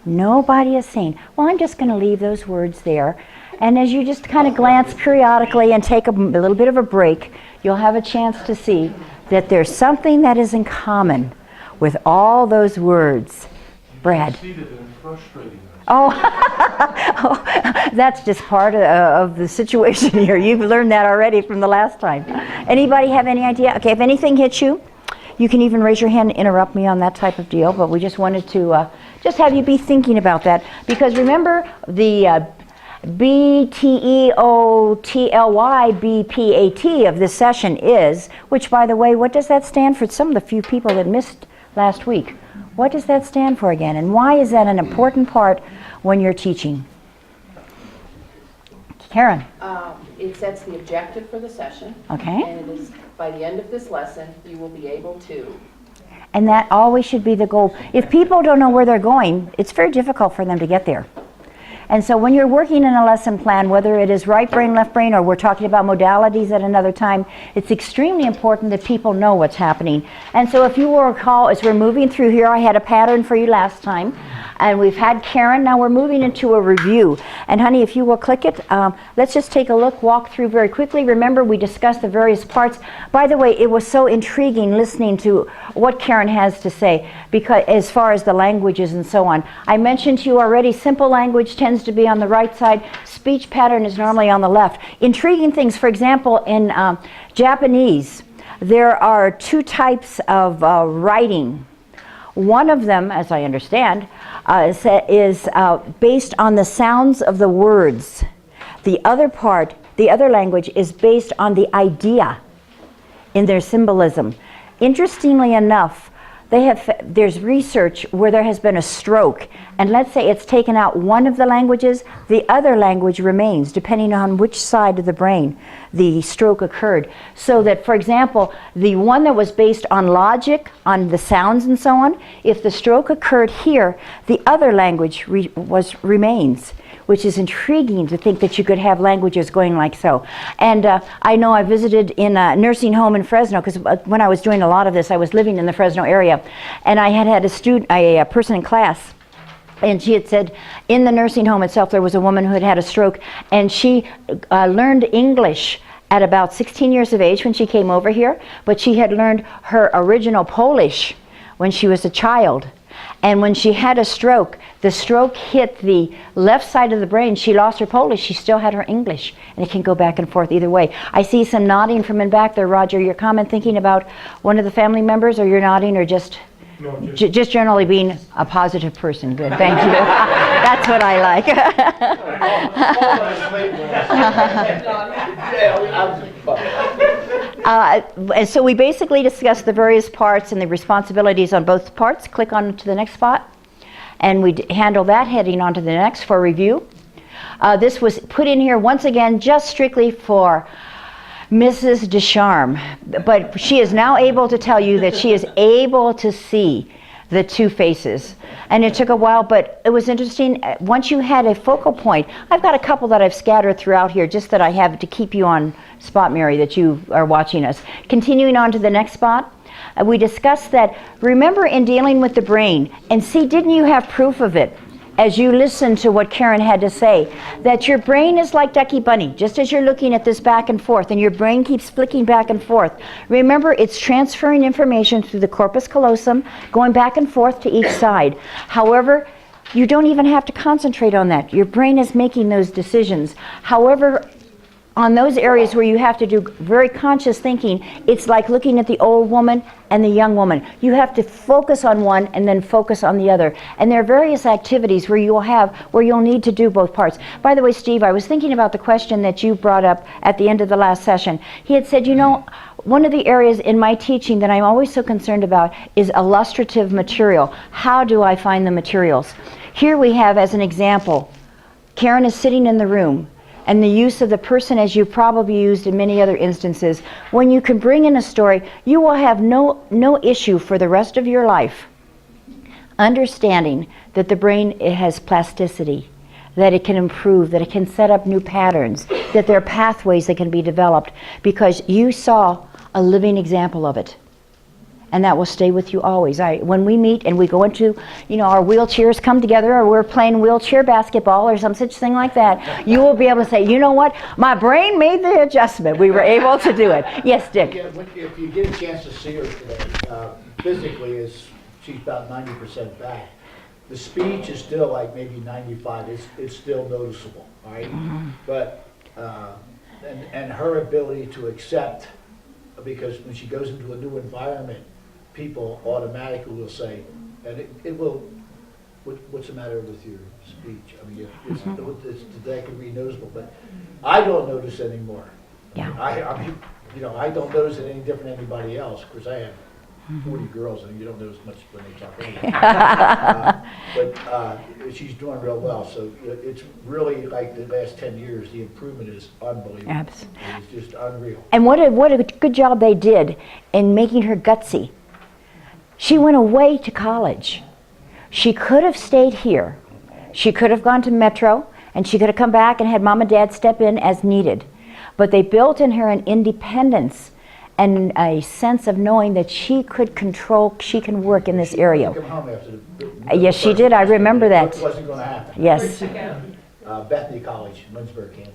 Nobody is sane. Well, I'm just going to leave those words there. And as you just kind of glance periodically and take a little bit of a break, you'll have a chance to see that there's something that is in common with all those words. Brad. Oh, that's just part of the situation here. You've learned that already from the last time. Anybody have any idea? Okay, if anything hits you, you can even raise your hand and interrupt me on that type of deal, but we just wanted to just have you be thinking about that. Because remember, the BTEOTLYBPAT of this session is, which by the way, what does that stand for? Some of the few people that missed last week. What does that stand for again? And why is that an important part when you're teaching? Karen. It sets the objective for the session. Okay. And it is, by the end of this lesson, you will be able to. And that always should be the goal. If people don't know where they're going, it's very difficult for them to get there. And so when you're working in a lesson plan, whether it is right brain, left brain, or we're talking about modalities at another time, it's extremely important that people know what's happening. And so if you will recall, as we're moving through here, I had a pattern for you last time. And we've had Karen. Now we're moving into a review. And honey, if you will click it, let's just take a look, walk through very quickly. Remember, we discussed the various parts. By the way, it was so intriguing listening to what Karen has to say, because as far as the languages and so on. I mentioned to you already, simple language tends to be on the right side. Speech pattern is normally on the left. Intriguing things, for example, in Japanese, there are two types of writing. One of them, as I understand, is based on the sounds of the words. The other part, the other language, is based on the idea in their symbolism. Interestingly enough, there's research where there has been a stroke, and let's say it's taken out one of the languages, the other language remains, depending on which side of the brain the stroke occurred. So that, for example, the one that was based on logic, on the sounds and so on, if the stroke occurred here, the other language remains, which is intriguing to think that you could have languages going like so. And I know I visited in a nursing home in Fresno, because when I was doing a lot of this, I was living in the Fresno area, and I had a person in class, and she had said in the nursing home itself there was a woman who had had a stroke, and she learned English at about 16 years of age when she came over here, but she had learned her original Polish when she was a child. And when she had a stroke, the stroke hit the left side of the brain. She lost her Polish. She still had her English. And it can go back and forth either way. I see some nodding from in back there. Roger, your comment thinking about one of the family members, or you're nodding, or just... No, just generally being a positive person. Good, thank you. That's what I like. And so we basically discussed the various parts and the responsibilities on both parts. Click on to the next spot, and we handle that, heading on to the next for review. This was put in here once again just strictly for Mrs. Descharmes, but she is now able to tell you that she is able to see the two faces. And it took a while, but it was interesting. Once you had a focal point, I've got a couple that I've scattered throughout here, just that I have to keep you on spot, Mary, that you are watching us. Continuing on to the next spot, we discussed that, remember in dealing with the brain, and see, didn't you have proof of it? As you listen to what Karen had to say, that your brain is like Ducky Bunny, just as you're looking at this back and forth, and your brain keeps flicking back and forth. Remember, it's transferring information through the corpus callosum, going back and forth to each side. However, you don't even have to concentrate on that. Your brain is making those decisions. However, on those areas where you have to do very conscious thinking, it's like looking at the old woman and the young woman. You have to focus on one and then focus on the other. And there are various activities where you'll need to do both parts. By the way, Steve, I was thinking about the question that you brought up at the end of the last session. He had said, you know, one of the areas in my teaching that I'm always so concerned about is illustrative material. How do I find the materials? Here we have, as an example, Karen is sitting in the room, and the use of the person, as you've probably used in many other instances. When you can bring in a story, you will have no issue for the rest of your life understanding that the brain, it has plasticity, that it can improve, that it can set up new patterns, that there are pathways that can be developed, because you saw a living example of it. And that will stay with you always. When we meet and we go into, our wheelchairs come together, or we're playing wheelchair basketball or some such thing like that, you will be able to say, you know what, my brain made the adjustment. We were able to do it. Yes, Dick? If you get a chance to see her today, physically, she's about 90% back. The speech is still like maybe 95. It's still noticeable, all right? But, and her ability to accept, because when she goes into a new environment, people automatically will say, and it will, what's the matter with your speech? I mean, that can be noticeable, but I don't notice anymore. Yeah. I mean, I don't notice it any different than anybody else. Of course, I have 40 girls, and you don't notice much when they talk anyway. But she's doing real well. So it's really like the last 10 years, the improvement is unbelievable. Absolutely. It's just unreal. And what a good job they did in making her gutsy. She went away to college. She could have stayed here. She could have gone to Metro, and she could have come back and had mom and dad step in as needed. But they built in her an independence and a sense of knowing that she could control, she can work in this area. Come home after the Yes, she did. I remember that. It wasn't going to happen. Yes. Bethany College, Winsburg, Kansas.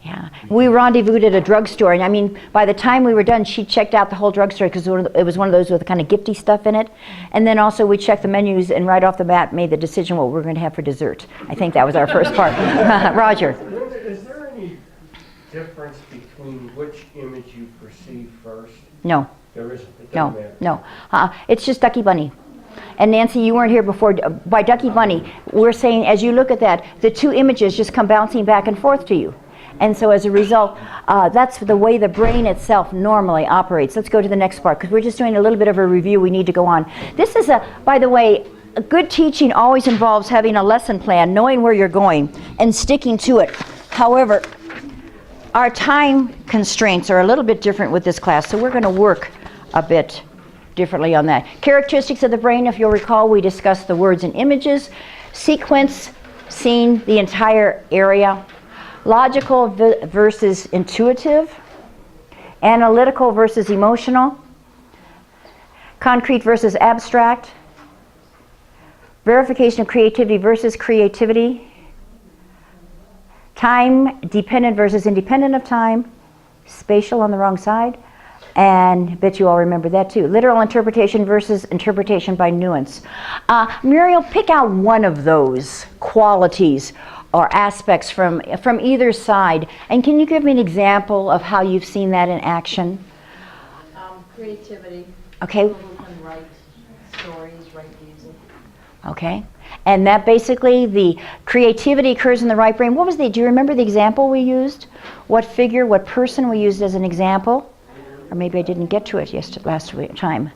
Yeah. We rendezvoused at a drugstore, and I mean, by the time we were done, she checked out the whole drugstore because it was one of those with kind of gifty stuff in it. And then also we checked the menus and right off the bat made the decision what we were going to have for dessert. I think that was our first part. Roger. Is there any difference between which image you perceive first? No. There isn't. It doesn't matter. No. It's just Ducky Bunny. And Nancy, you weren't here before. By Ducky Bunny, we're saying as you look at that, the two images just come bouncing back and forth to you. And so as a result, that's the way the brain itself normally operates. Let's go to the next part, because we're just doing a little bit of a review. We need to go on. This is, by the way, a good teaching always involves having a lesson plan, knowing where you're going, and sticking to it. However, our time constraints are a little bit different with this class, so we're going to work a bit differently on that. Characteristics of the brain, if you'll recall, we discussed the words and images, sequence, seeing the entire area, logical versus intuitive, analytical versus emotional, concrete versus abstract, verification of creativity versus creativity, time dependent versus independent of time, spatial on the wrong side, and I bet you all remember that too. Literal interpretation versus interpretation by nuance. Muriel, pick out one of those qualities or aspects from either side. And can you give me an example of how you've seen that in action? Creativity. Okay. People who can write stories, write music. Okay. And that basically, the creativity occurs in the right brain. Do you remember the example we used? What figure, what person we used as an example? Or maybe I didn't get to it last time.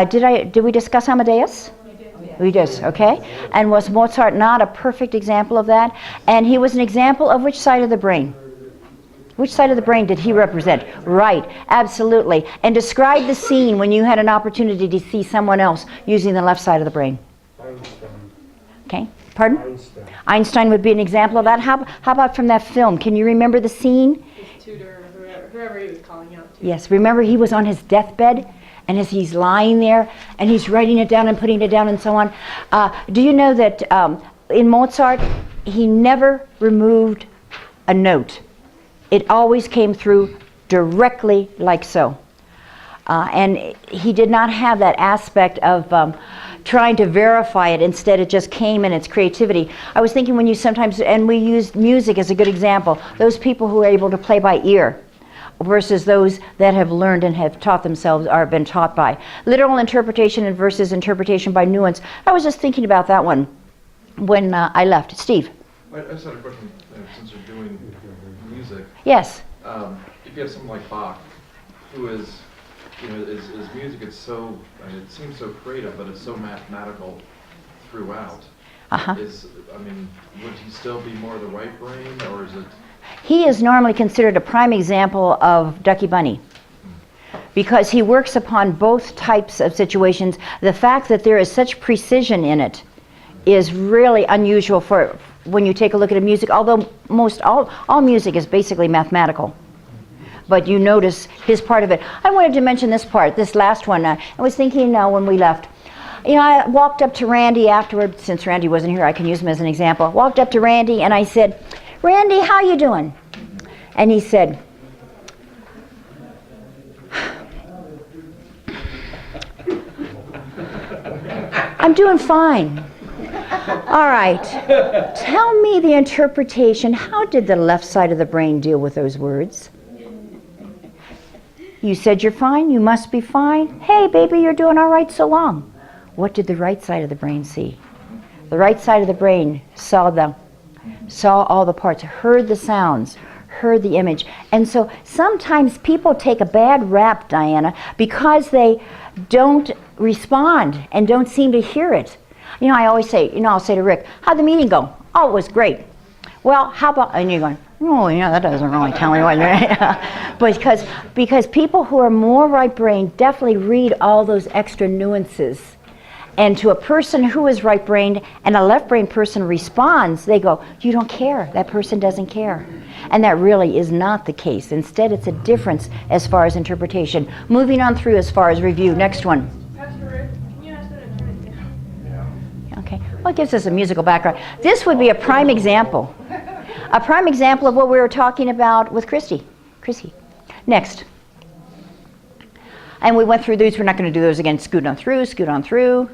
Did we discuss Amadeus? We did, okay. And was Mozart not a perfect example of that? And he was an example of which side of the brain? Which side of the brain did he represent? Right, absolutely. And describe the scene when you had an opportunity to see someone else using the left side of the brain. Einstein. Okay, pardon? Einstein. Einstein would be an example of that. How about from that film? Can you remember the scene? His tutor, whoever he was calling out to. Yes, remember he was on his deathbed? And as he's lying there, and he's writing it down and putting it down and so on. Do you know that in Mozart, he never removed a note. It always came through directly like so. And he did not have that aspect of trying to verify it. Instead, it just came in its creativity. I was thinking when you sometimes, and we used music as a good example, those people who are able to play by ear, versus those that have learned and have taught themselves or been taught by. Literal interpretation versus interpretation by nuance. I was just thinking about that one when I left. Steve? I just had a question, since you're doing music. Yes. If you have someone like Bach, who is, his music, it seems so creative, but it's so mathematical throughout. Would he still be more the right brain, or is it? He is normally considered a prime example of Ducky Bunny because he works upon both types of situations. The fact that there is such precision in it is really unusual for when you take a look at a music, although all music is basically mathematical. but you notice his part of it. I wanted to mention this part, this last one. I was thinking when we left. You know, I walked up to Randy afterward. Since Randy wasn't here, I can use him as an example. Walked up to Randy and I said, "Randy, how you doing?" And he said, "I'm doing fine." All right. Tell me the interpretation. How did the left side of the brain deal with those words? You said you're fine. You must be fine. Hey, baby, you're doing all right so long. What did the right side of the brain see? The right side of the brain saw all the parts, heard the sounds, heard the image. And so sometimes people take a bad rap, Diana, because they don't respond and don't seem to hear it. You know, I always say, I'll say to Rick, "How'd the meeting go?" "Oh, it was great." "Well, how about," and you're going, "Oh, yeah, that doesn't really tell me what." Because people who are more right brain definitely read all those extra nuances. And to a person who is right-brained and a left-brained person responds, they go, "You don't care. That person doesn't care." And that really is not the case. Instead, it's a difference as far as interpretation. Moving on through as far as review. Next one. Pastor Rick, can you ask that and turn it down? Okay. Well, it gives us a musical background. This would be a prime example. A prime example of what we were talking about with Chrissy. Next. And we went through these. We're not going to do those again. Scoot on through.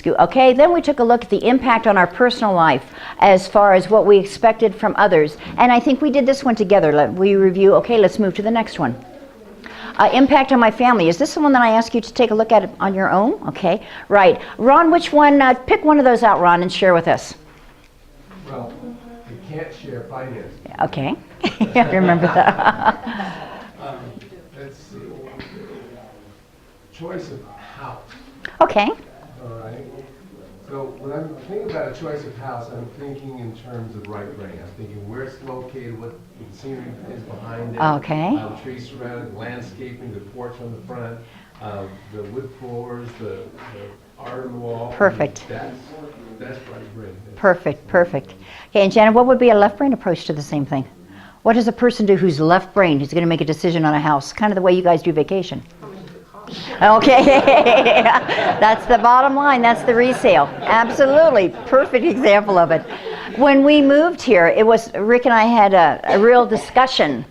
Okay, then we took a look at the impact on our personal life as far as what we expected from others. And I think we did this one together. We review. Okay, let's move to the next one. Impact on my family. Is this the one that I asked you to take a look at on your own? Okay, right. Ron, which one? Pick one of those out, Ron, and share with us. Well, you can't share finances. Okay, I remember that. Let's see. Choice of house. Okay. All right. So when I'm thinking about a choice of house, I'm thinking in terms of right brain. I'm thinking where it's located, what the scenery is behind it. Okay. The trees surrounding, the landscaping, the porch on the front, the wood floors, the art on the wall. Perfect. That's right brain. Perfect. Okay, and Janet, what would be a left brain approach to the same thing? What does a person do who's left brain, who's going to make a decision on a house? Kind of the way you guys do vacation. Okay, that's the bottom line. That's the resale. Absolutely, perfect example of it. When we moved here, it was Rick and I had a real discussion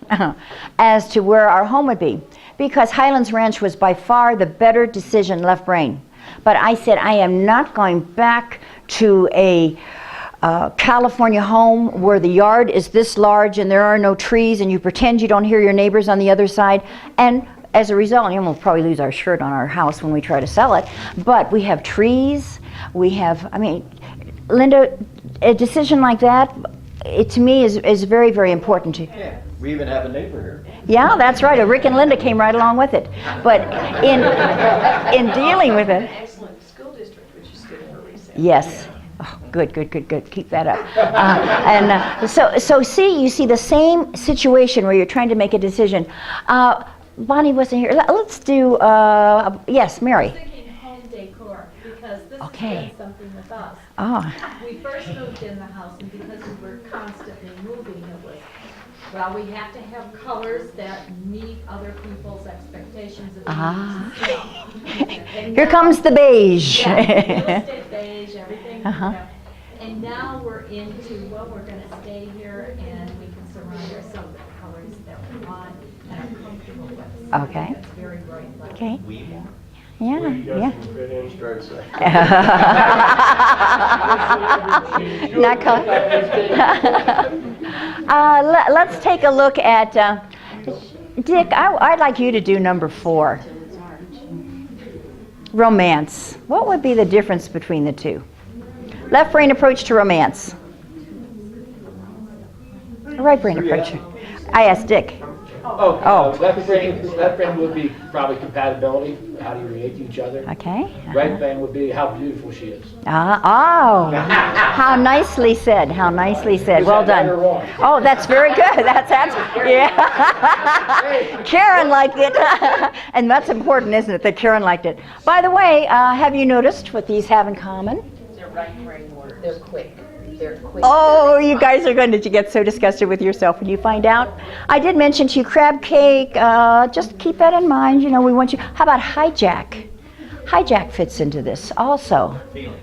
as to where our home would be, because Highlands Ranch was by far the better decision, left brain. But I said I am not going back to a California home where the yard is this large and there are no trees and you pretend you don't hear your neighbors on the other side. And as a result, we'll probably lose our shirt on our house when we try to sell it, but we have trees, Linda, a decision like that, to me is very, very important. Yeah, we even have a neighbor here. Yeah, that's right. Rick and Linda came right along with it. But in dealing with it. An excellent school district, which is good for resale. Yes. Oh, good. Keep that up. So you see the same situation where you're trying to make a decision. Bonnie wasn't here. Let's do, yes, Mary. I was thinking home decor, because this Okay. has been something with us. Oh, We first moved in the house, and because we were constantly moving, it was, well, we have to have colors that meet other people's expectations of needs. And here now- comes the beige. Yeah, real estate beige, everything. Uh-huh. And now we're into, well, we're gonna stay here, and we can surround ourselves with the colors that we want and are comfortable with. So Okay. It's very bright. Like Okay. Where Yeah, you yeah. guys can fit in, start saying. Not color. Let's take a look at, Dick, I'd like you to do number 4. Romance. What would be the difference between the two? Left brain approach to romance. Right brain approach. I asked Dick. Oh. Left brain would be probably compatibility, how do you relate to each other. Okay. Right brain would be how beautiful she is. Oh, how nicely said. How nicely said. Is Well that right done. or wrong? Oh, that's very good. That's yeah. Karen liked it, and that's important, isn't it? That Karen liked it. By the way, have you noticed what these have in common? They're right brain words. They're quick. They're quick. Oh, you guys are going to get so disgusted with yourself when you find out. I did mention to you crab cake. Just keep that in mind. You know, we want you. How about hijack? Hijack fits into this also. Feelings.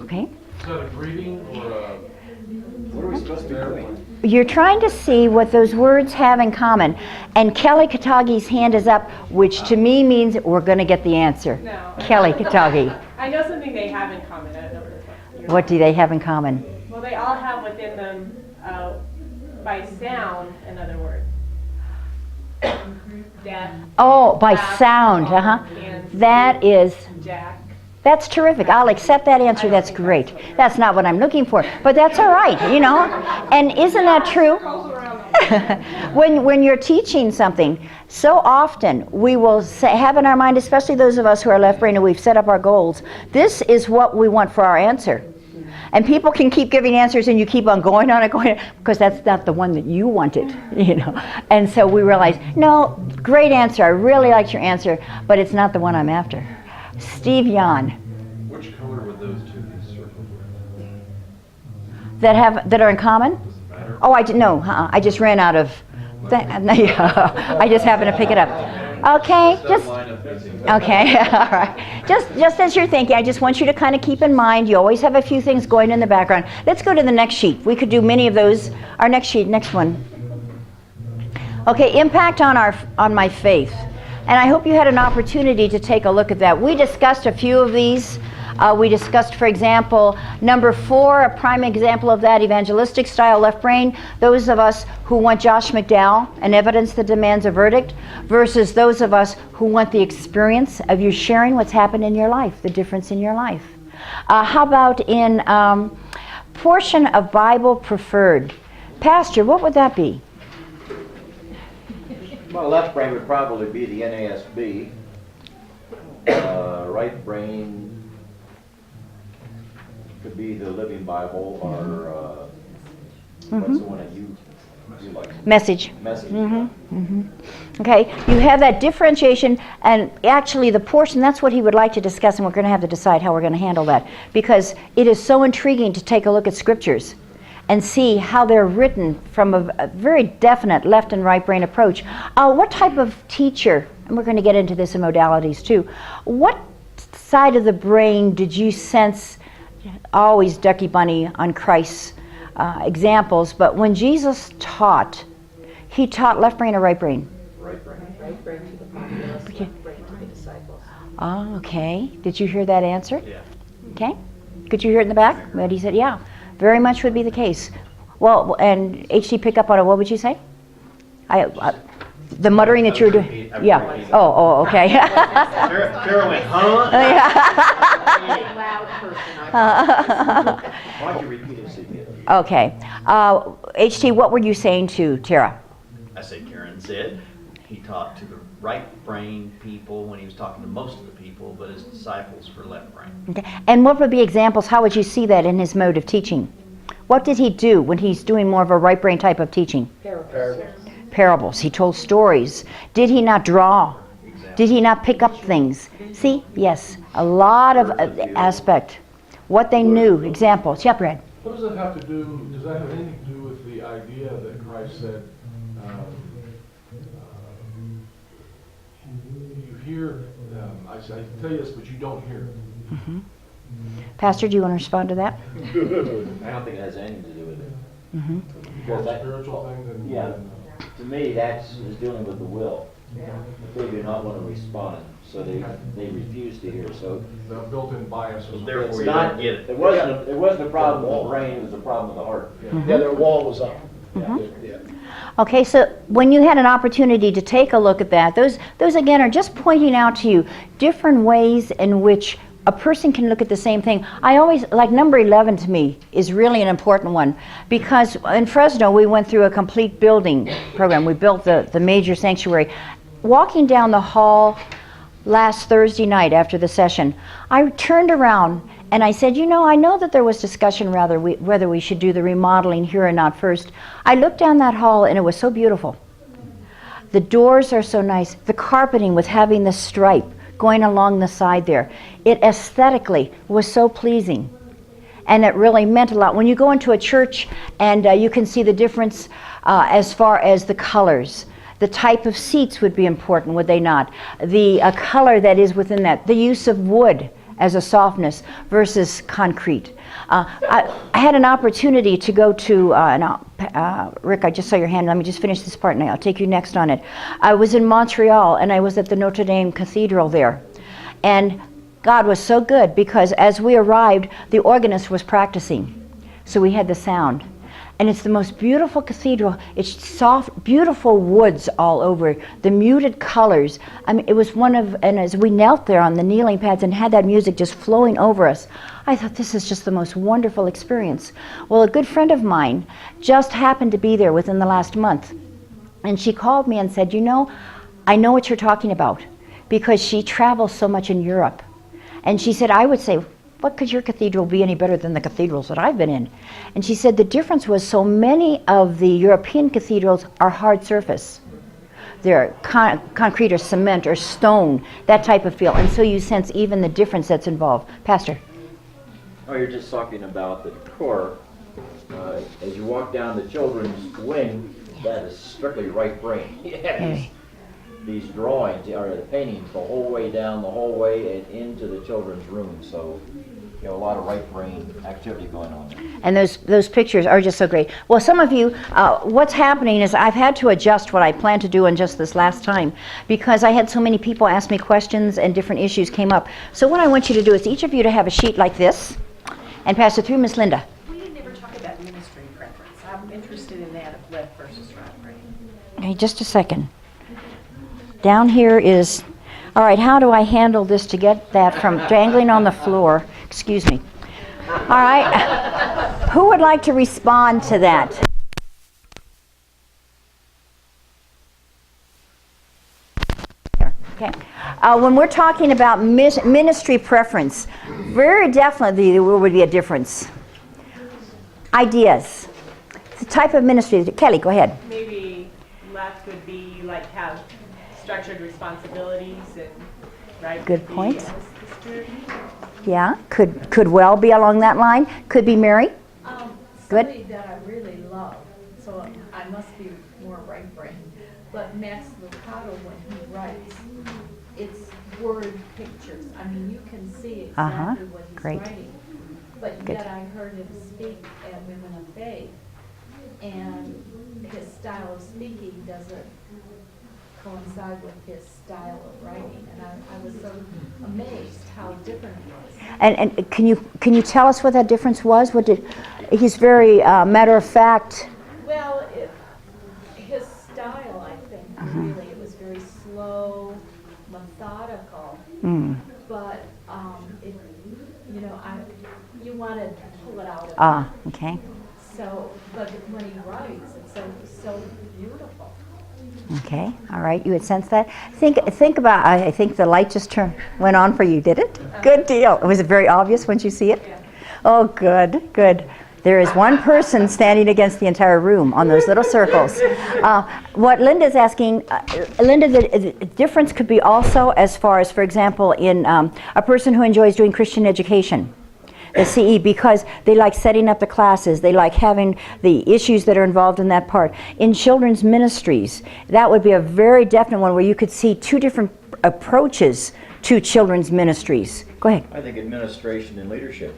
Okay. Is that a greeting or a? What are we supposed to be doing? You're trying to see what those words have in common. And Kelly Katagi's hand is up, which to me means we're going to get the answer. No. Kelly Katagi. I know something they have in common. I don't know what it's like. What do they have in common? Well, they all have within them, by sound, another word. Death, Oh, by Laugh, sound. song, and That is. Jack. That's terrific. I'll accept that answer. That's great. That's not what I'm looking for, but that's all right, you know. And isn't that true? When you're teaching something, so often we will have in our mind, especially those of us who are left-brained and we've set up our goals, this is what we want for our answer. And people can keep giving answers and you keep on going on and going, because that's not the one that you wanted, you know. And so we realize, no, great answer. I really liked your answer, but it's not the one I'm after. Steve Yan. Which color would those two be circled with? That are in common? Does it matter? Oh, I didn't know. I just ran out of. I just happened to pick it up. Okay, That just line of thinking. okay. All right. Just as you're thinking, I just want you to kind of keep in mind. You always have a few things going in the background. Let's go to the next sheet. We could do many of those. Our next sheet, next one. Okay, impact on my faith. And I hope you had an opportunity to take a look at that. We discussed a few of these. We discussed, for example, number 4, a prime example of that, evangelistic style left brain. Those of us who want Josh McDowell and evidence that demands a verdict versus those of us who want the experience of you sharing what's happened in your life, the difference in your life. How about in portion of Bible preferred? Pastor, what would that be? Well, left brain would probably be the NASB. Right brain could be the Living Bible, or what's the one that you like? Message. Message. Okay, you have that differentiation, and actually the portion, that's what he would like to discuss, and we're going to have to decide how we're going to handle that, because it is so intriguing to take a look at scriptures and see how they're written from a very definite left and right brain approach. What type of teacher, and we're going to get into this in modalities too, what side of the brain did you sense, always Ducky Bunny on Christ's examples, but when Jesus taught, he taught left brain or right brain? Right brain. Right brain to the populace, left brain to the disciples. Oh, okay. Did you hear that answer? Yeah. Okay. Could you hear it in the back? But he said, yeah, very much would be the case. Well, and HT pick up on it. What would you say? The muttering that you were doing. Yeah. Oh, okay. Carol went, huh? Loud person, I Why don't you repeat it, Cynthia? Okay. HT, what were you saying to Tara? I say Karen said he taught to the right brain people when he was talking to most of the people, but his disciples were left brain. Okay. And what would be examples? How would you see that in his mode of teaching? What did he do when he's doing more of a right brain type of teaching? Parables. He told stories. Did he not draw? Exactly. Did he not pick up things? See? Yes. A lot of aspect. What they knew. Examples. Yeah, Brad. What does that have to do, does that have anything to do with the idea that Christ said, you hear, I tell you this, but you don't hear it? Mm-hmm. Pastor, do you want to respond to that? I don't think it has anything to do with it. Mm-hmm. Because that, Spiritual things and. yeah, to me, that's is dealing with the will. They do not want to respond, so they refuse to hear. So The built-in bias or something. Therefore, it's you not. don't get it. It wasn't a problem with the brain. It was a problem with the heart. Yeah, their wall was up. Mm-hmm. Yeah. Okay, so when you had an opportunity to take a look at that, those again are just pointing out to you different ways in which a person can look at the same thing. I always, like number 11 to me is really an important one, because in Fresno we went through a complete building program. We built the major sanctuary. Walking down the hall last Thursday night after the session, I turned around and I said, you know, I know that there was discussion whether we should do the remodeling here or not first. I looked down that hall and it was so beautiful. The doors are so nice. The carpeting with having the stripe going along the side there. It aesthetically was so pleasing. And it really meant a lot. When you go into a church and you can see the difference as far as the colors. The type of seats would be important, would they not? The color that is within that. The use of wood as a softness versus concrete. I had an opportunity to go to, Rick, I just saw your hand. Let me just finish this part and I'll take you next on it. I was in Montreal and I was at the Notre Dame Cathedral there. And God was so good because as we arrived, the organist was practicing. So we had the sound. And it's the most beautiful cathedral. It's soft, beautiful woods all over, the muted colors. I mean, it was one of, and as we knelt there on the kneeling pads and had that music just flowing over us, I thought this is just the most wonderful experience. Well, a good friend of mine just happened to be there within the last month. And she called me and said, you know, I know what you're talking about because she travels so much in Europe. And she said, I would say, what could your cathedral be any better than the cathedrals that I've been in? And she said the difference was so many of the European cathedrals are hard surface. They're concrete or cement or stone, that type of feel. And so you sense even the difference that's involved. Pastor? Oh, you're just talking about the decor. As you walk down the children's wing, that is strictly right brain. Yeah. These drawings, or the paintings, the whole way down the hallway and into the children's room. So, you know, a lot of right brain activity going on there. And those pictures are just so great. Well, some of you, what's happening is I've had to adjust what I planned to do in just this last time because I had so many people ask me questions and different issues came up. So what I want you to do is each of you to have a sheet like this and pass it through Miss Linda. We never talk about ministry preference. I'm interested in that of left versus right brain. Okay, just a second. Down here is, all right, how do I handle this to get that from dangling on the floor? Excuse me. All right, who would like to respond to that? Okay. When we're talking about ministry preference, very definitely there would be a difference. Ideas. The type of ministry. Kelly, go ahead. Maybe left would be like have structured responsibilities and right. Good would be point. assisted. Yeah, could well be along that line. Could be Mary. Good. Somebody that I really love, so I must be more right brain, but Max Lucado, when he writes, it's word pictures. I mean, you can see exactly what he's Great. writing. But Good. yet I heard him speak at Women of Faith, and his style of speaking doesn't coincide with his style of writing, and I was so amazed how different it was. And can you tell us what that difference was? What did he's very matter of fact. Well, his style, I think, really, it was very slow, methodical, but it, you know, you wanted to pull it out of him. Okay. So, but when he writes, it's so beautiful. Okay, all right, you would sense that. Think about, I think the light just went on for you, did it? Good deal. Was it very obvious once you see it? Yeah. Oh, good, good. There is one person standing against the entire room on those little circles. What Linda's asking, Linda, the difference could be also as far as, for example, in a person who enjoys doing Christian education. The CE, because they like setting up the classes, they like having the issues that are involved in that part. In children's ministries, that would be a very definite one where you could see two different approaches to children's ministries. Go ahead. I think administration and leadership.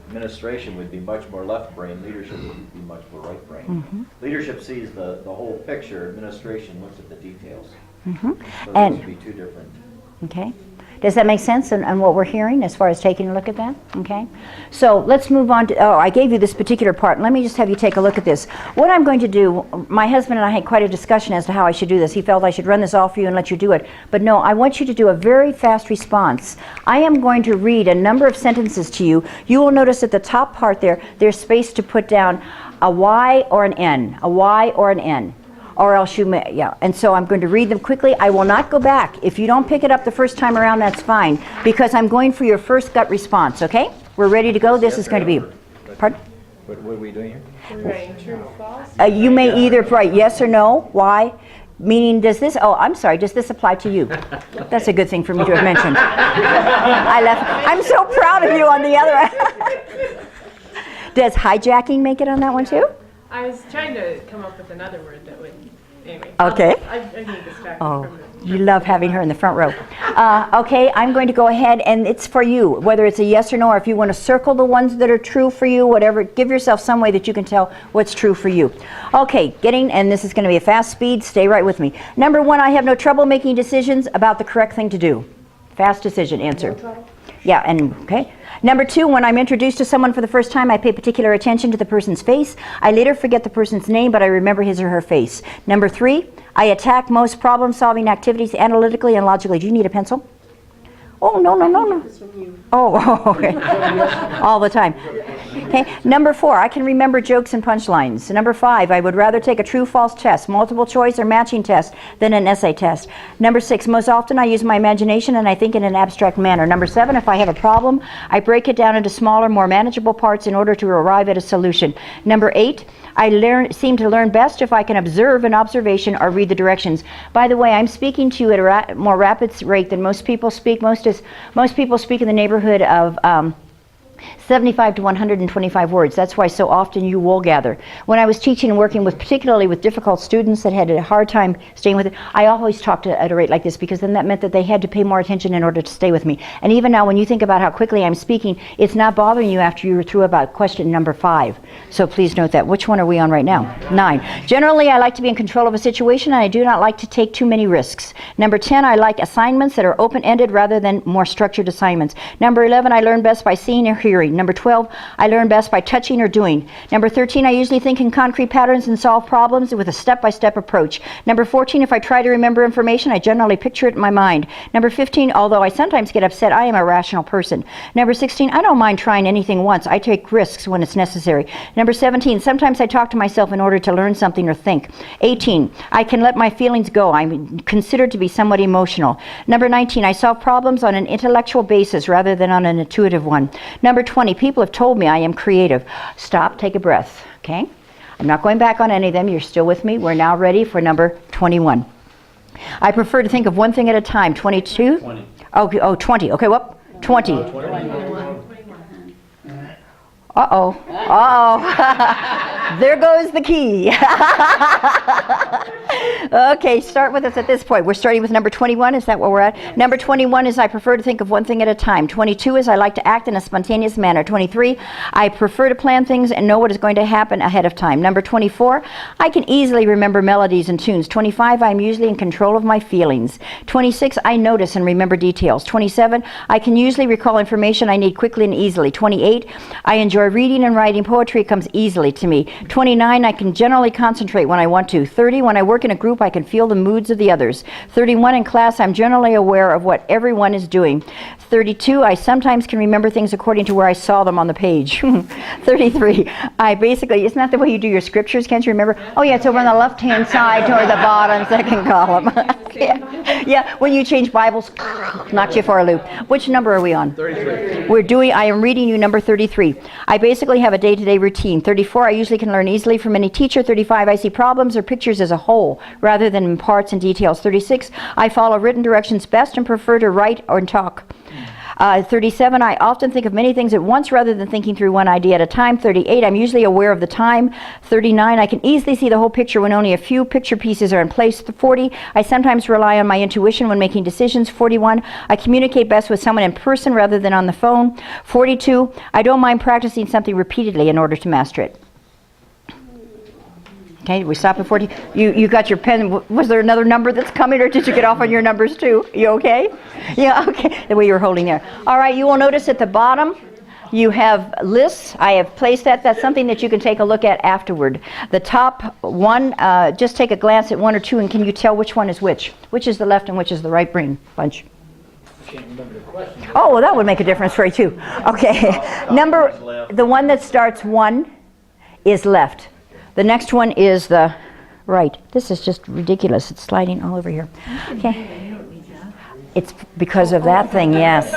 Administration would be much more left brain, leadership would be much more right brain. Leadership sees the whole picture, administration looks at the details. So those would be two different. Okay. Does that make sense and what we're hearing as far as taking a look at that? Okay. So let's move on to, I gave you this particular part. Let me just have you take a look at this. What I'm going to do, my husband and I had quite a discussion as to how I should do this. He felt I should run this off for you and let you do it. But no, I want you to do a very fast response. I am going to read a number of sentences to you. You will notice at the top part there, there's space to put down a Y or an N, a Y or an N. Or else you may, yeah. And so I'm going to read them quickly. I will not go back. If you don't pick it up the first time around, that's fine. Because I'm going for your first gut response, okay? We're ready to go. This is going to be, pardon? What are we doing here? Right, true, false. You may either write yes or no. Why? Meaning, does this, I'm sorry, does this apply to you? That's a good thing for me to have mentioned. I'm so proud of you on the other end. Does hijacking make it on that one too? I was trying to come up with another word that would, anyway. Okay. I need distracted Oh, from it. you love having her in the front row. Okay, I'm going to go ahead, and it's for you, whether it's a yes or no, or if you want to circle the ones that are true for you, whatever, give yourself some way that you can tell what's true for you. Okay, and this is going to be a fast speed, stay right with me. Number 1, I have no trouble making decisions about the correct thing to do. Fast decision answer. Yeah, and okay. Number 2, when I'm introduced to someone for the first time, I pay particular attention to the person's face. I later forget the person's name, but I remember his or her face. Number 3, I attack most problem-solving activities analytically and logically. Do you need a pencil? Oh, no. Oh, okay. All the time. Okay. Number 4, I can remember jokes and punchlines. Number 5, I would rather take a true-false test, multiple choice or matching test, than an essay test. Number 6, most often I use my imagination and I think in an abstract manner. Number 7, if I have a problem, I break it down into smaller, more manageable parts in order to arrive at a solution. Number 8, I seem to learn best if I can observe an observation or read the directions. By the way, I'm speaking to you at a more rapid rate than most people speak. Most people speak in the neighborhood of 75 to 125 words. That's why so often you will gather. When I was teaching and working particularly with difficult students that had a hard time staying with it, I always talked at a rate like this, because then that meant that they had to pay more attention in order to stay with me. And even now, when you think about how quickly I'm speaking, it's not bothering you after you were through about question number 5. So please note that. Which one are we on right now? 9. Generally, I like to be in control of a situation, and I do not like to take too many risks. Number 10, I like assignments that are open-ended rather than more structured assignments. Number 11, I learn best by seeing or hearing. Number 12, I learn best by touching or doing. Number 13, I usually think in concrete patterns and solve problems with a step-by-step approach. Number 14, if I try to remember information, I generally picture it in my mind. Number 15, although I sometimes get upset, I am a rational person. Number 16, I don't mind trying anything once. I take risks when it's necessary. Number 17, sometimes I talk to myself in order to learn something or think. 18, I can let my feelings go. I'm considered to be somewhat emotional. Number 19, I solve problems on an intellectual basis rather than on an intuitive one. Number 20, people have told me I am creative. Stop, take a breath, okay? I'm not going back on any of them. You're still with me. We're now ready for number 21. I prefer to think of one thing at a time. 22? 20. Oh, 20. Okay, whoop. 20. Uh-oh. Uh-oh. There goes the key. Okay, start with us at this point. We're starting with number 21. Is that where we're at? Number 21 is I prefer to think of one thing at a time. 22 is I like to act in a spontaneous manner. 23, I prefer to plan things and know what is going to happen ahead of time. Number 24, I can easily remember melodies and tunes. 25, I'm usually in control of my feelings. 26, I notice and remember details. 27, I can usually recall information I need quickly and easily. 28, I enjoy reading and writing poetry. It comes easily to me. 29, I can generally concentrate when I want to. 30, when I work in a group, I can feel the moods of the others. 31, in class, I'm generally aware of what everyone is doing. 32, I sometimes can remember things according to where I saw them on the page. 33, I basically, isn't that the way you do your scriptures? Can't you remember? Oh yeah, it's over on the left-hand side toward the bottom second column. Yeah, when you change Bibles, knocks you for a loop. Which number are we on? 33. I am reading you number 33. I basically have a day-to-day routine. 34, I usually can learn easily from any teacher. 35, I see problems or pictures as a whole rather than in parts and details. 36, I follow written directions best and prefer to write or talk. 37, I often think of many things at once rather than thinking through one idea at a time. 38, I'm usually aware of the time. 39, I can easily see the whole picture when only a few picture pieces are in place. 40, I sometimes rely on my intuition when making decisions. 41, I communicate best with someone in person rather than on the phone. 42, I don't mind practicing something repeatedly in order to master it. Okay, we stop at 40. You got your pen. Was there another number that's coming, or did you get off on your numbers too? You okay? Yeah, okay. The way you were holding there. All right, you will notice at the bottom you have lists. I have placed that. That's something that you can take a look at afterward. The top one, just take a glance at one or two, and can you tell which one is which? Which is the left and which is the right brain bunch? I can't remember the question. Oh, well, that would make a difference for you too. Okay, the one that starts 1 is left. The next one is the right. This is just ridiculous. It's sliding all over here. Okay. It's because of that thing, yes.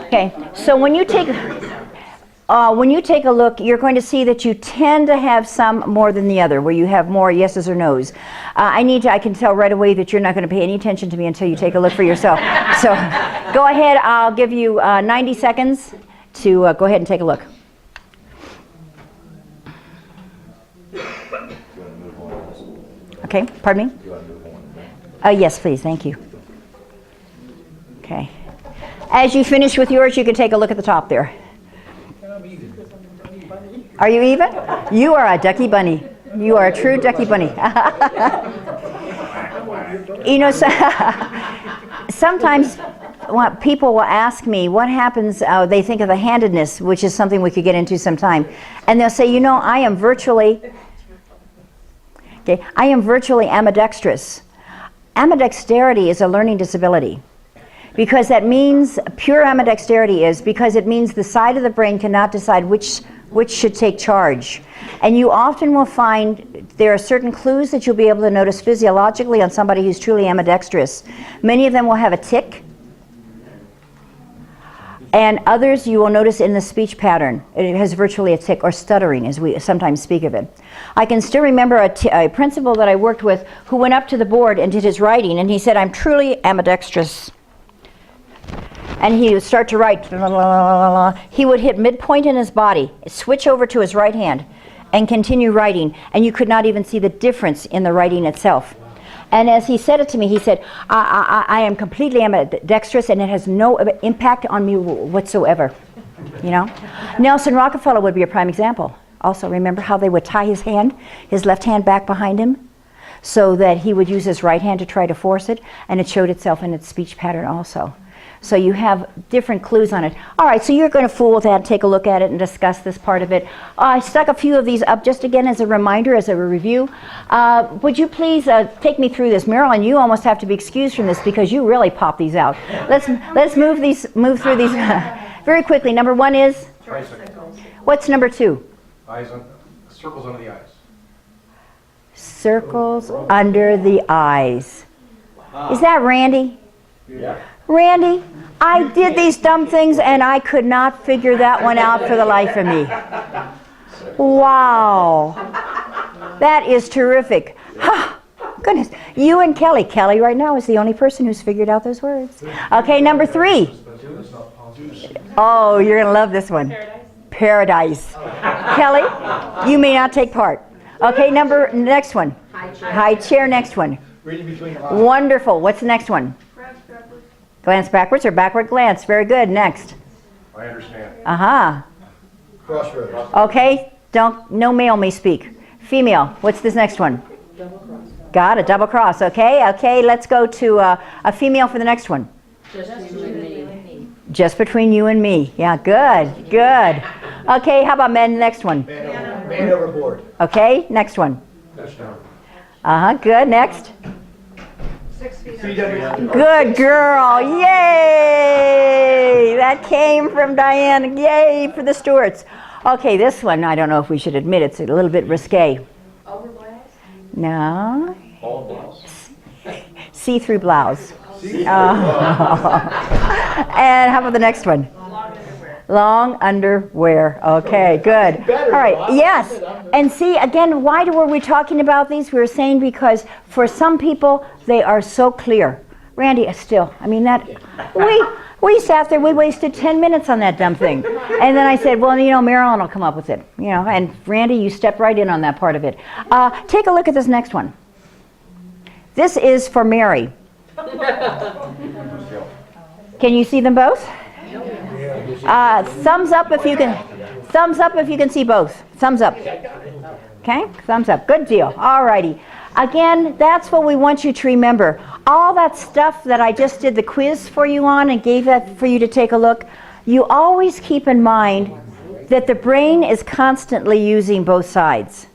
Okay. So when you take a look, you're going to see that you tend to have some more than the other, where you have more yeses or nos. I can tell right away that you're not going to pay any attention to me until you take a look for yourself. So go ahead. I'll give you 90 seconds to go ahead and take a look. Okay, pardon me? Do you want to move on? Yes, please, thank you. Okay. As you finish with yours, you can take a look at the top there. Are you even? You are a ducky bunny. You are a true ducky bunny. You know, sometimes people will ask me what happens, they think of the handedness, which is something we could get into sometime. And they'll say, you know, I am virtually ambidextrous. Ambidexterity is a learning disability. Because that means, pure ambidexterity is, because it means the side of the brain cannot decide which should take charge. And you often will find there are certain clues that you'll be able to notice physiologically on somebody who's truly ambidextrous. Many of them will have a tic, and others you will notice in the speech pattern. It has virtually a tic, or stuttering as we sometimes speak of it. I can still remember a principal that I worked with who went up to the board and did his writing, and he said, I'm truly ambidextrous. And he would start to write, la, la, la, la. He would hit midpoint in his body, switch over to his right hand, and continue writing, and you could not even see the difference in the writing itself. And as he said it to me, he said, I am completely ambidextrous, and it has no impact on me whatsoever. You know? Nelson Rockefeller would be a prime example. Also, remember how they would tie his left hand back behind him, so that he would use his right hand to try to force it, and it showed itself in its speech pattern also. So you have different clues on it. All right, so you're going to fool with that, take a look at it, and discuss this part of it. I stuck a few of these up just again as a reminder, as a review. Would you please take me through this? Marilyn, you almost have to be excused from this because you really pop these out. Let's move through these very quickly. Number one is? Tricycles. What's number two? Circles under the eyes. Circles under the eyes. Is that Randy? Yeah. Randy, I did these dumb things and I could not figure that one out for the life of me. Wow. That is terrific. Goodness. You and Kelly. Kelly right now is the only person who's figured out those words. Okay, number three. Oh, you're going to love this one. Paradise. Kelly, you may not take part. Okay, next one. High chair, next one. Wonderful. What's the next one? Glance backwards or backward glance. Very good. Next. I understand. Crossroads. Okay. No male may speak. Female. What's this next one? Double cross. Got a double cross. Okay. Okay. Let's go to a female for the next one. Just you and me. Just between you and me. Yeah. Good. Good. Okay. How about men? Next one. Man overboard. Okay. Next one. Good. Next. 6 feet Good girl. Yay! That came from Diane. Yay for the Stewarts. Okay, this one, I don't know if we should admit it's a little bit risque. over blouse? No. All blouse. See-through blouse. And how about the next one? Long underwear. Okay, good. All right, yes. And see, again, why were we talking about these? We were saying because for some people, they are so clear. Randy, still, I mean, we sat there, we wasted 10 minutes on that dumb thing. And then I said, well, you know, Marilyn will come up with it. You know, and Randy, you stepped right in on that part of it. Take a look at this next one. This is for Mary. Can you see them both? Thumbs up if you can. Thumbs up if you can see both. Thumbs up. Okay, thumbs up. Good deal. All righty. Again, that's what we want you to remember. All that stuff that I just did the quiz for you on and gave that for you to take a look, you always keep in mind that the brain is constantly using both sides.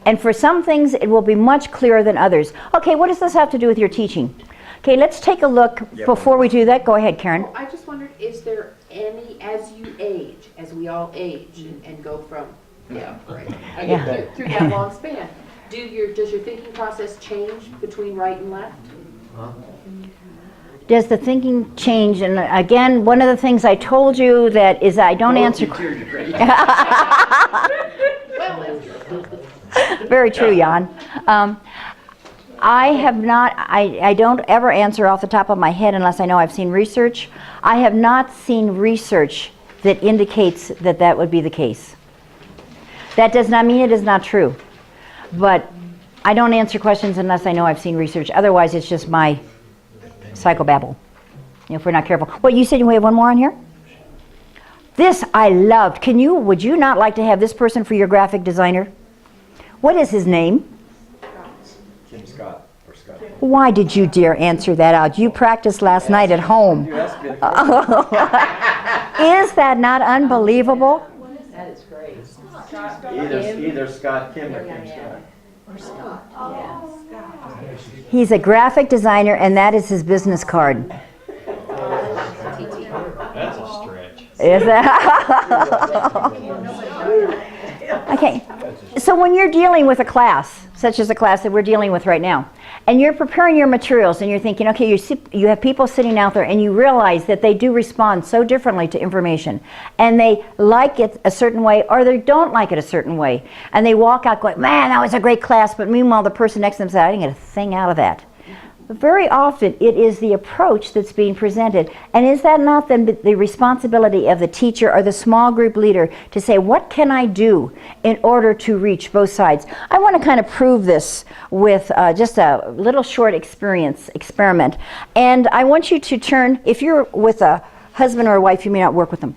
And for some things, it will be much clearer than others. Okay, what does this have to do with your teaching? Okay, let's take a look. Before we do that, go ahead, Karen. I just wondered, is there any, as you age, as we all age and go from, right, through that long span, does your thinking process change between right and left? Does the thinking change? And again, one of the things I told you that is I don't answer. Very true, Jan. I have not, I don't ever answer off the top of my head unless I know I've seen research. I have not seen research that indicates that that would be the case. That does not mean it is not true. But I don't answer questions unless I know I've seen research. Otherwise, it's just my psychobabble, if we're not careful. Well, you said we have one more on here? This I loved. Would you not like to have this person for your graphic designer? What is his name? Jim Scott, or Scott. Why did you dare answer that out? You practiced last night at home. You asked me the Is that not unbelievable? That is great. Either Scott Kim or Kim Scott. He's a graphic designer, and that is his business card. That's a stretch. Is that? Okay. So when you're dealing with a class, such as the class that we're dealing with right now, and you're preparing your materials and you're thinking, okay, you have people sitting out there and you realize that they do respond so differently to information, and they like it a certain way or they don't like it a certain way, and they walk out going, man, that was a great class, but meanwhile the person next to them said, I didn't get a thing out of that. Very often it is the approach that's being presented, and is that not then the responsibility of the teacher or the small group leader to say, what can I do in order to reach both sides? I want to kind of prove this with just a little short experiment, and I want you to turn, if you're with a husband or a wife, you may not work with them.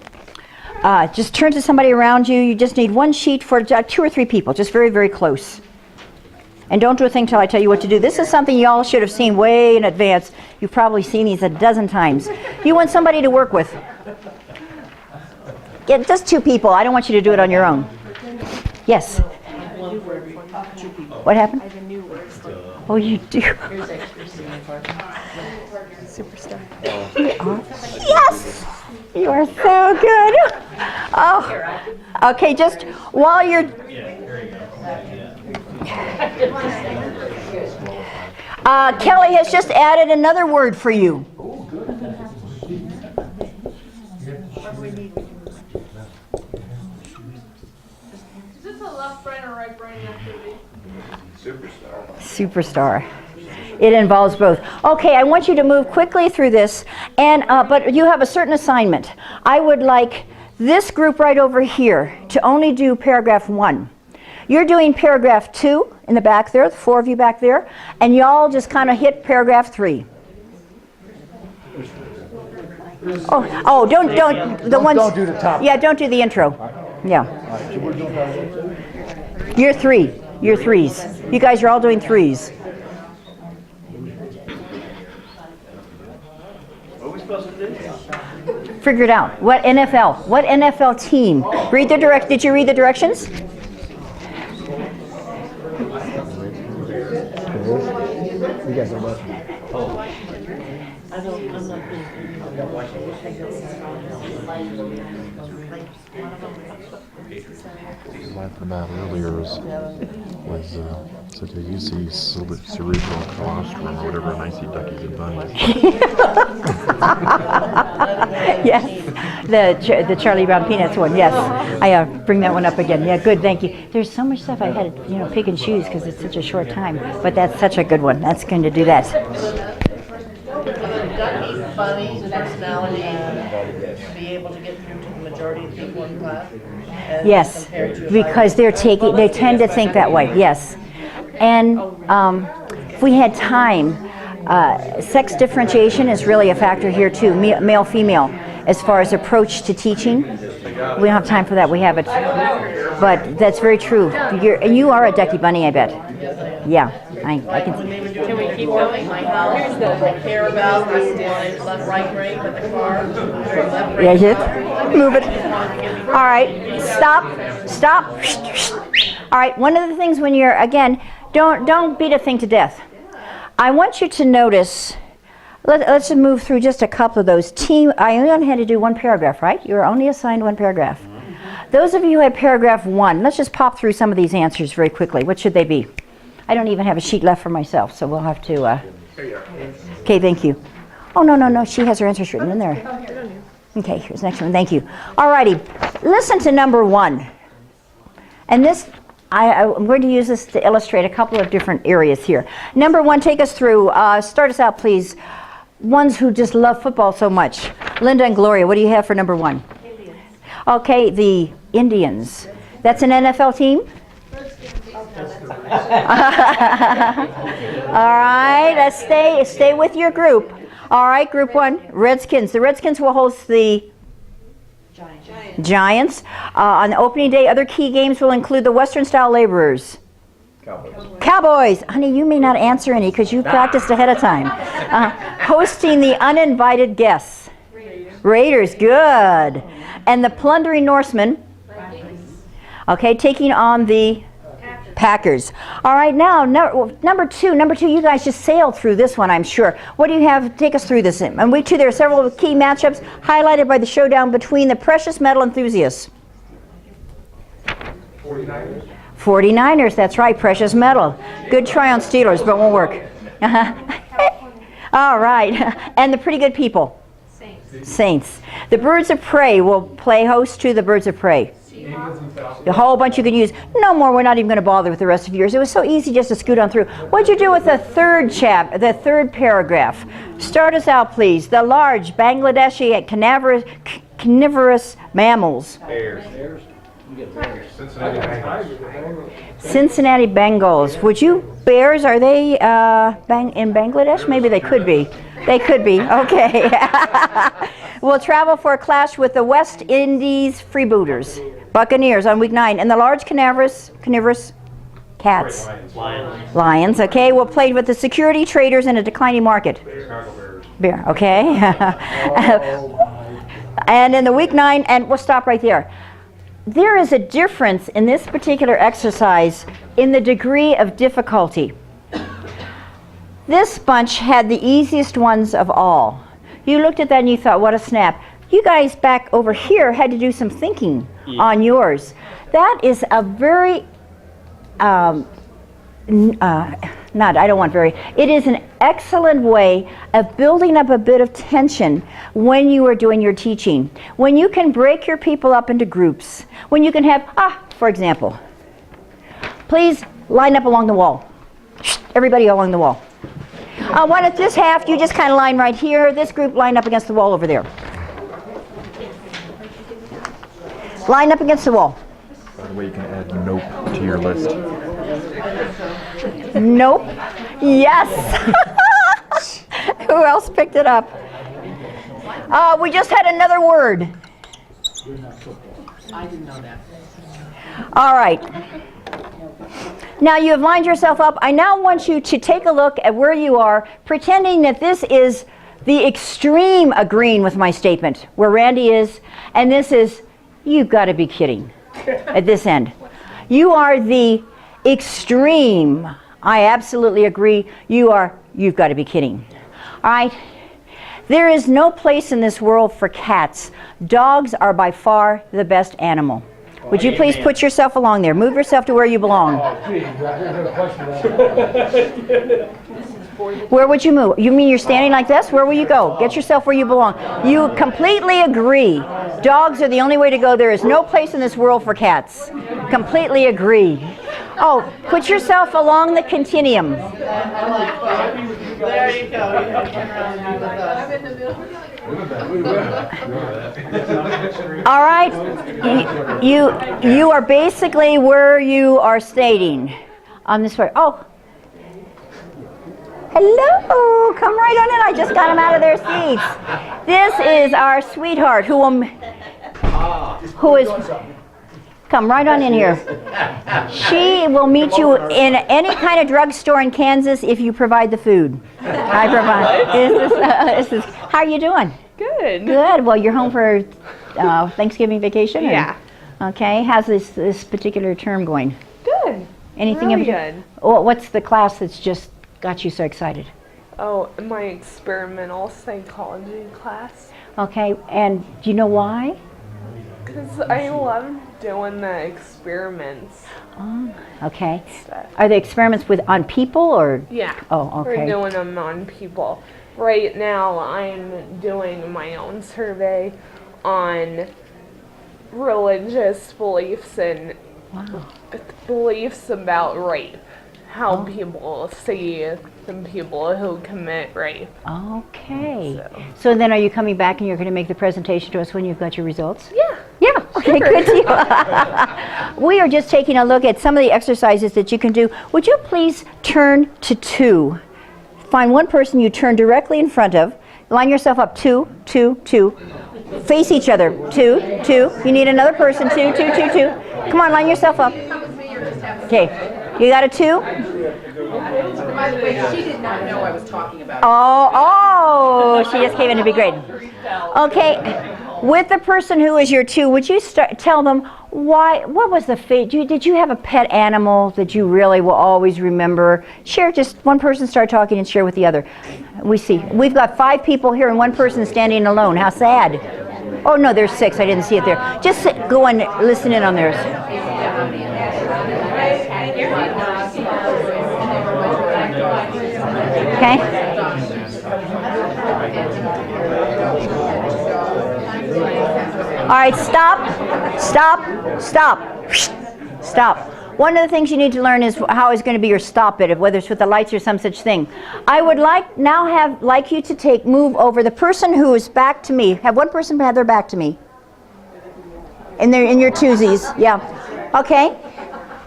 Just turn to somebody around you. You just need one sheet for 2 or 3 people, just very, very close. And don't do a thing till I tell you what to do. This is something you all should have seen way in advance. You've probably seen these a dozen times. You want somebody to work with. Yeah, just 2 people. I don't want you to do it on your own. Yes? What happened? I have a new word. Oh, you do? Superstar. Yes! You are so good. Oh, okay, just while you're... Kelly has just added another word for you. Is this a left brain or right brain activity? Superstar. It involves both. Okay, I want you to move quickly through this, and but you have a certain assignment. I would like this group right over here to only do paragraph 1. You're doing paragraph 2 in the back there, the 4 of you back there, and y'all just kind of hit paragraph 3. Don't the ones. Don't do the top. Yeah, don't do the intro. Yeah. You're 3. You're 3s. You guys are all doing 3s. What are we supposed to do? Figure it out. What NFL? What NFL team? Read the Did you read the directions? You guys are welcome. What about earlier was such a UC cerebral colostrum or whatever, and I see duckies and bunnies. Yes, the Charlie Brown Peanuts one. Yes, I bring that one up again. Yeah, good. Thank you. There's so much stuff I had to pick and choose because it's such a short time. But that's such a good one. That's going to do that. Ducky, bunnies, personality, be able to get through to the majority of people in class? Yes, because they tend to think that way. Yes, and if we had time, sex differentiation is really a factor here too. Male, female, as far as approach to teaching. We don't have time for that. We have it, but that's very true. And you are a ducky bunny, I bet. Yeah, I can see. Can we keep going? My house, the care about the left right brain, but the car, left brain. Yeah, hit. Move it. All right, stop. All right, one of the things when you're, again, don't beat a thing to death. I want you to notice, let's move through just a couple of those. I only had to do 1 paragraph, right? You were only assigned 1 paragraph. Those of you who had paragraph 1, let's just pop through some of these answers very quickly. What should they be? I don't even have a sheet left for myself, so we'll have to, okay, thank you. Oh, no, she has her answers written in there. Okay, here's the next one, thank you. All righty, listen to number 1. And this, I'm going to use this to illustrate a couple of different areas here. Number 1, take us through, start us out please, ones who just love football so much. Linda and Gloria, what do you have for number 1? Indians. Okay, the Indians. That's an NFL team? Redskins. All right, let's stay with your group. All right, group one, Redskins. The Redskins will host the Giants. On the opening day, other key games will include the Western Style Laborers. Cowboys. Honey, you may not answer any because you practiced ahead of time. Hosting the uninvited guests. Raiders, good. And the plundering Norsemen. Okay, taking on the Packers. All right, now number two, you guys just sailed through this one, I'm sure. What do you have? Take us through this. And week two, there are several key matchups highlighted by the showdown between the precious metal enthusiasts. 49ers, that's right, precious metal. Good try on Steelers, but won't work. All right, and the pretty good people. Saints. The Birds of Prey will play host to the Birds of Prey. A whole bunch you can use. No more, we're not even going to bother with the rest of yours. It was so easy just to scoot on through. What'd you do with the third paragraph? Start us out, please. The large Bangladeshi carnivorous mammals. Bears. Cincinnati Bengals. Would you, bears, are they in Bangladesh? Maybe they could be. They could be, okay. We'll travel for a clash with the West Indies Freebooters. Buccaneers on week 9. And the large carnivorous cats. Lions, okay. We'll play with the security traders in a declining market. Bear, okay. And in the week 9, and we'll stop right there. There is a difference in this particular exercise in the degree of difficulty. This bunch had the easiest ones of all. You looked at that and you thought, what a snap. You guys back over here had to do some thinking on yours. That is a very, it is an excellent way of building up a bit of tension when you are doing your teaching. When you can break your people up into groups. When you can have, for example, please line up along the wall. Everybody along the wall. Why don't this half, you just kind of line right here. This group line up against the wall over there. Line up against the wall. By the way, you can add nope to your list. Nope. Yes. Who else picked it up? We just had another word. I didn't know that. All right. Now you have lined yourself up. I now want you to take a look at where you are, pretending that this is the extreme agreeing with my statement, where Randy is, and this is, you've got to be kidding, at this end. You are the extreme. I absolutely agree. You've got to be kidding. All right. There is no place in this world for cats. Dogs are by far the best animal. Would you please put yourself along there? Move yourself to where you belong. Where would you move? You mean you're standing like this? Where will you go? Get yourself where you belong. You completely agree. Dogs are the only way to go. There is no place in this world for cats. Completely agree. Oh, put yourself along the continuum. There you go. I'm in the middle. All right, you are basically where you are stating on this way. Oh, hello, come right on in. I just got them out of their seats. This is our sweetheart who is, come right on in here. She will meet you in any kind of drugstore in Kansas if you provide the food. I provide. How are you doing? Good. Good. Well, you're home for Thanksgiving vacation? Or? Yeah. Okay. How's this particular term going? Good. Anything really good? Well, what's the class that's just got you so excited? Oh, my experimental psychology class. Okay. And do you know why? Because I love doing the experiments. Oh, okay. Are the experiments on people or? Yeah. Oh, okay. We're doing them on people. Right now, I'm doing my own survey on religious beliefs and beliefs about rape. How people see the people who commit rape. Okay. So then are you coming back and you're going to make the presentation to us when you've got your results? Yeah. Yeah. Okay. Okay, good deal. We are just taking a look at some of the exercises that you can do. Would you please turn to 2? Find one person you turn directly in front of. Line yourself up, 2, 2, 2. Face each other, 2, 2. You need another person, 2, 2, 2, 2. Come on, line yourself up. Okay, you got a 2? By the way, she did not know I was talking about. Oh, she just came in to be great. Okay, with the person who is your 2, would you tell them why? What was the did you have a pet animal that you really will always remember? Share, just one person start talking and share with the other. We've got 5 people here and one person standing alone. How sad. Oh no, there's 6. I didn't see it there. Just go and listen in on theirs. Okay. All right, stop, stop, stop, stop. One of the things you need to learn is how is going to be your stop it, whether it's with the lights or some such thing. I would like you to move over the person who is back to me. Have one person have their back to me. In your twosies, yeah. Okay.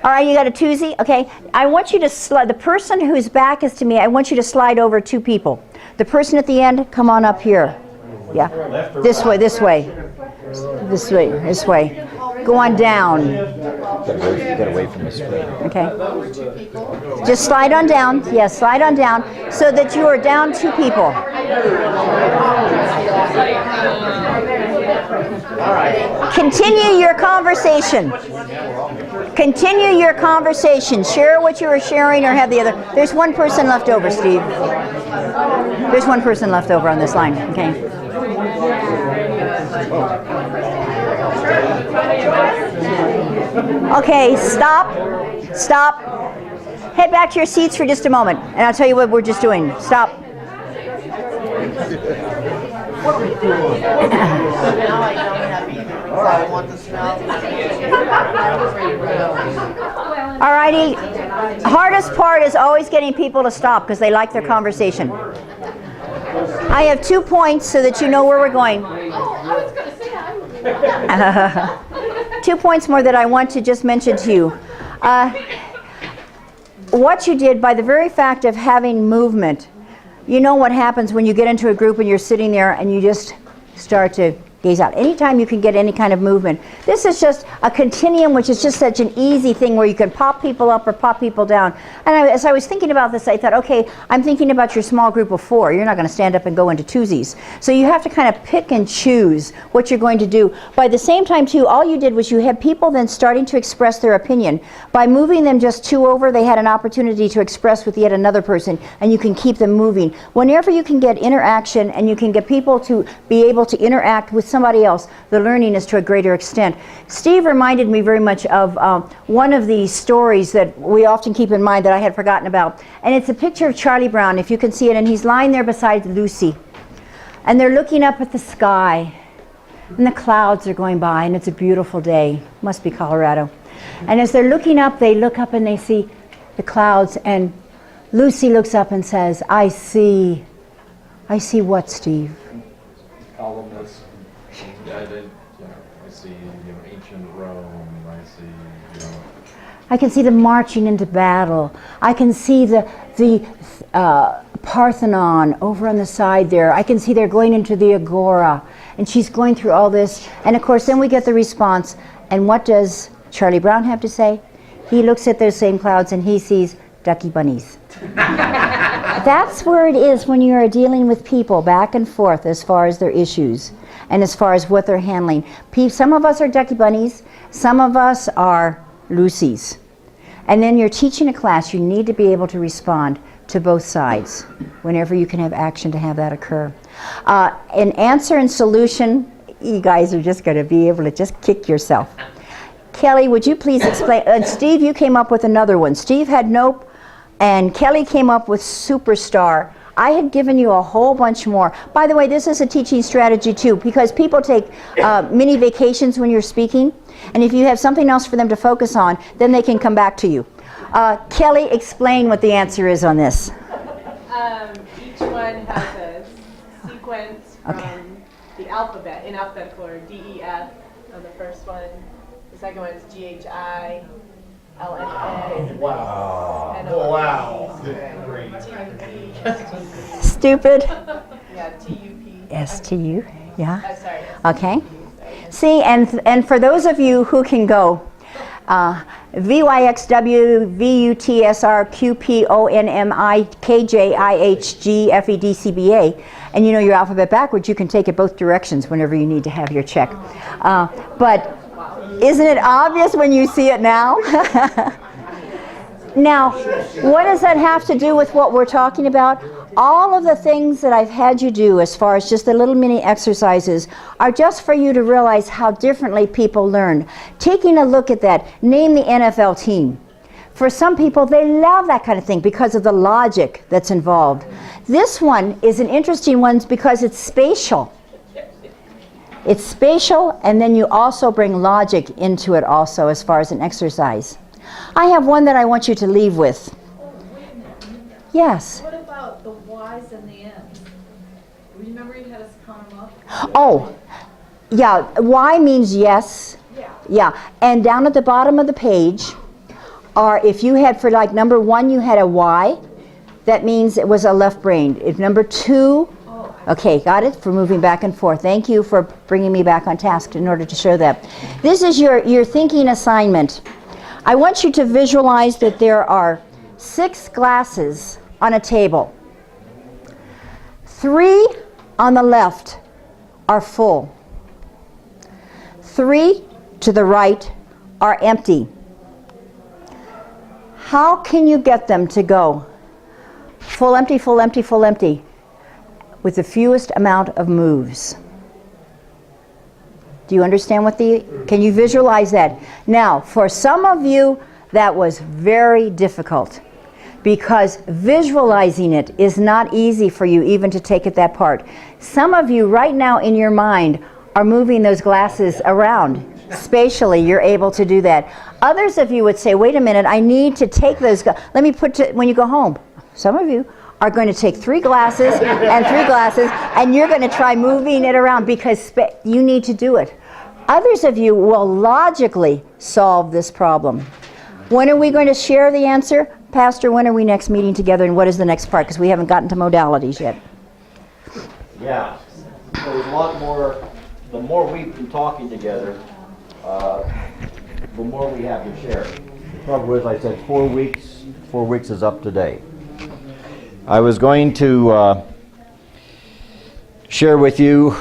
All right, you got a twosie? Okay. I want you to slide, the person whose back is to me, I want you to slide over 2 people. The person at the end, come on up here. Yeah. This way, this way. This way, this way. Go on down. Get away from the screen. Okay. Just slide on down. Yes, slide on down so that you are down 2 people. Continue your conversation. Continue your conversation. Share what you were sharing or have the other. There's one person left over, Steve. There's one person left over on this line. Okay. Okay, stop. Stop. Head back to your seats for just a moment, and I'll tell you what we're just doing. Stop. Alrighty. Hardest part is always getting people to stop because they like their conversation. I have 2 points so that you know where we're going. 2 points more that I want to just mention to you. What you did by the very fact of having movement, you know what happens when you get into a group and you're sitting there and you just start to gaze out. Anytime you can get any kind of movement. This is just a continuum, which is just such an easy thing where you can pop people up or pop people down. And as I was thinking about this, I thought, okay, I'm thinking about your small group of 4. You're not going to stand up and go into twosies. So you have to kind of pick and choose what you're going to do. By the same time, too, all you did was you had people then starting to express their opinion. By moving them just 2 over, they had an opportunity to express with yet another person, and you can keep them moving. Whenever you can get interaction and you can get people to be able to interact with somebody else, the learning is to a greater extent. Steve reminded me very much of one of the stories that we often keep in mind that I had forgotten about. And it's a picture of Charlie Brown, if you can see it, and he's lying there beside Lucy. And they're looking up at the sky. And the clouds are going by, and it's a beautiful day. Must be Colorado. And as they're looking up, they look up and they see the clouds, and Lucy looks up and says, I see what, Steve? Columnists. I see, ancient Rome. I see, I can see them marching into battle. I can see the Parthenon over on the side there. I can see they're going into the Agora. And she's going through all this. And of course, then we get the response. And what does Charlie Brown have to say? He looks at those same clouds and he sees ducky bunnies. That's where it is when you are dealing with people back and forth as far as their issues and as far as what they're handling. Some of us are ducky bunnies, some of us are Lucy's. And then you're teaching a class, you need to be able to respond to both sides whenever you can have action to have that occur. In answer and solution, you guys are just going to be able to just kick yourself. Kelly, would you please explain? Steve, you came up with another one. Steve had Nope, and Kelly came up with Superstar. I had given you a whole bunch more. By the way, this is a teaching strategy too, because people take mini vacations when you're speaking, and if you have something else for them to focus on, then they can come back to you. Kelly, explain what the answer is on this. Each one has a sequence from the alphabet, in alphabetical order, D, E, F, on the first one. The second one is GHI, Oh, LNA. wow. and Wow. TUP. Stupid. Yeah, TUP. STU, yeah. Sorry. Okay. See, and for those of you who can go, VYXW, VUTSR, QPONMI, KJIHG, FEDCBA, and you know your alphabet backwards, you can take it both directions whenever you need to have your check. But isn't it obvious when you see it now? Now, what does that have to do with what we're talking about? All of the things that I've had you do as far as just the little mini exercises are just for you to realize how differently people learn. Taking a look at that, name the NFL team. For some people, they love that kind of thing because of the logic that's involved. This one is an interesting one because it's spatial. It's spatial, and then you also bring logic into it also as far as an exercise. I have one that I want you to leave with. Yes? What about the Y's and the N's? Remember you had us count them up? Oh, yeah, Y means yes. Yeah, and down at the bottom of the page are, if you had for like number 1 you had a Y, that means it was a left brain. If number 2, okay, got it, for moving back and forth. Thank you for bringing me back on task in order to show that. This is your thinking assignment. I want you to visualize that there are 6 glasses on a table. 3 on the left are full. 3 to the right are empty. How can you get them to go full, empty, full, empty, full, empty with the fewest amount of moves? Do you understand can you visualize that? Now, for some of you, that was very difficult because visualizing it is not easy for you even to take it that part. Some of you right now in your mind are moving those glasses around. Spatially, you're able to do that. Others of you would say, wait a minute, I need to take those, let me when you go home. Some of you are going to take 3 glasses and 3 glasses, and you're going to try moving it around because you need to do it. Others of you will logically solve this problem. When are we going to share the answer? Pastor, when are we next meeting together, and what is the next part? Because we haven't gotten to modalities yet. Yeah, there's a lot more. The more we've been talking together, the more we have to share. The trouble is, I said 4 weeks. 4 weeks is up today. I was going to share with you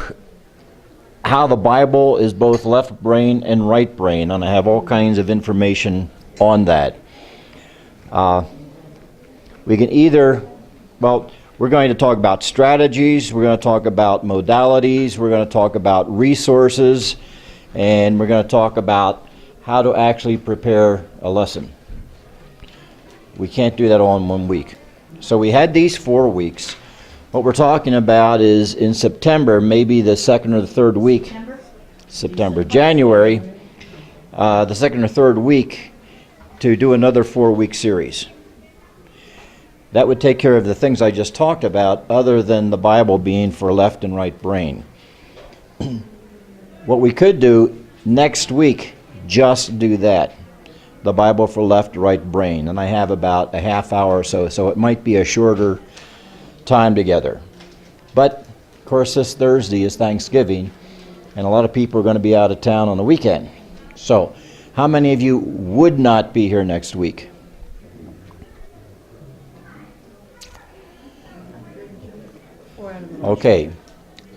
how the Bible is both left brain and right brain, and I have all kinds of information on that. We can either, well, we're going to talk about strategies, we're going to talk about modalities, we're going to talk about resources, and we're going to talk about how to actually prepare a lesson. We can't do that all in 1 week. So we had these 4 weeks. What we're talking about is in September, maybe the 2nd or the 3rd week. September. January, the 2nd or 3rd week, to do another 4-week series. That would take care of the things I just talked about, other than the Bible being for left and right brain. What we could do next week, just do that. The Bible for left, right brain. And I have about a half hour or so it might be a shorter time together. But, of course, this Thursday is Thanksgiving, and a lot of people are going to be out of town on the weekend. So, how many of you would not be here next week? Okay,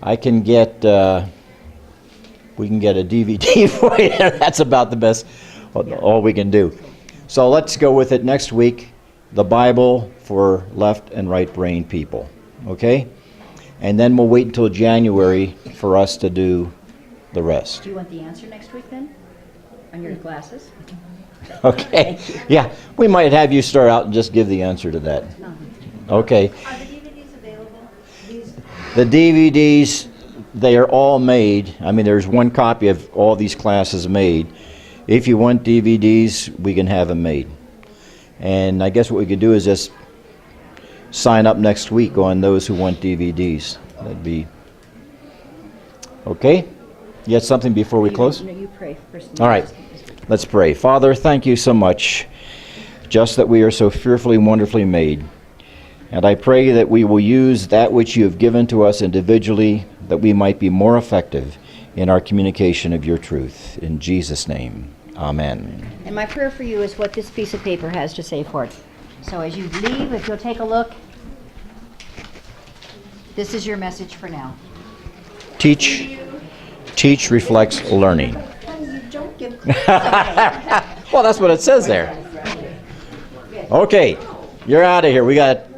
I can get, we can get a DVD for you. That's about the best, all we can do. So let's go with it next week, the Bible for left and right brain people, okay? And then we'll wait until January for us to do the rest. Do you want the answer next week then? On your glasses? Okay, yeah, we might have you start out and just give the answer to that. Okay. Are the DVDs available? The DVDs, they are all made. I mean, there's one copy of all these classes made. If you want DVDs, we can have them made. And I guess what we could do is just sign up next week on those who want DVDs. That'd be okay. You had something before we close? No, you pray first. All right. Let's pray. Father, thank you so much, just that we are so fearfully and wonderfully made. And I pray that we will use that which you have given to us individually, that we might be more effective in our communication of your truth. In Jesus' name, amen. And my prayer for you is what this piece of paper has to say for it. So as you leave, if you'll take a look, this is your message for now. Teach reflects learning. You don't give. Well, that's what it says there. Okay, you're out of here. We got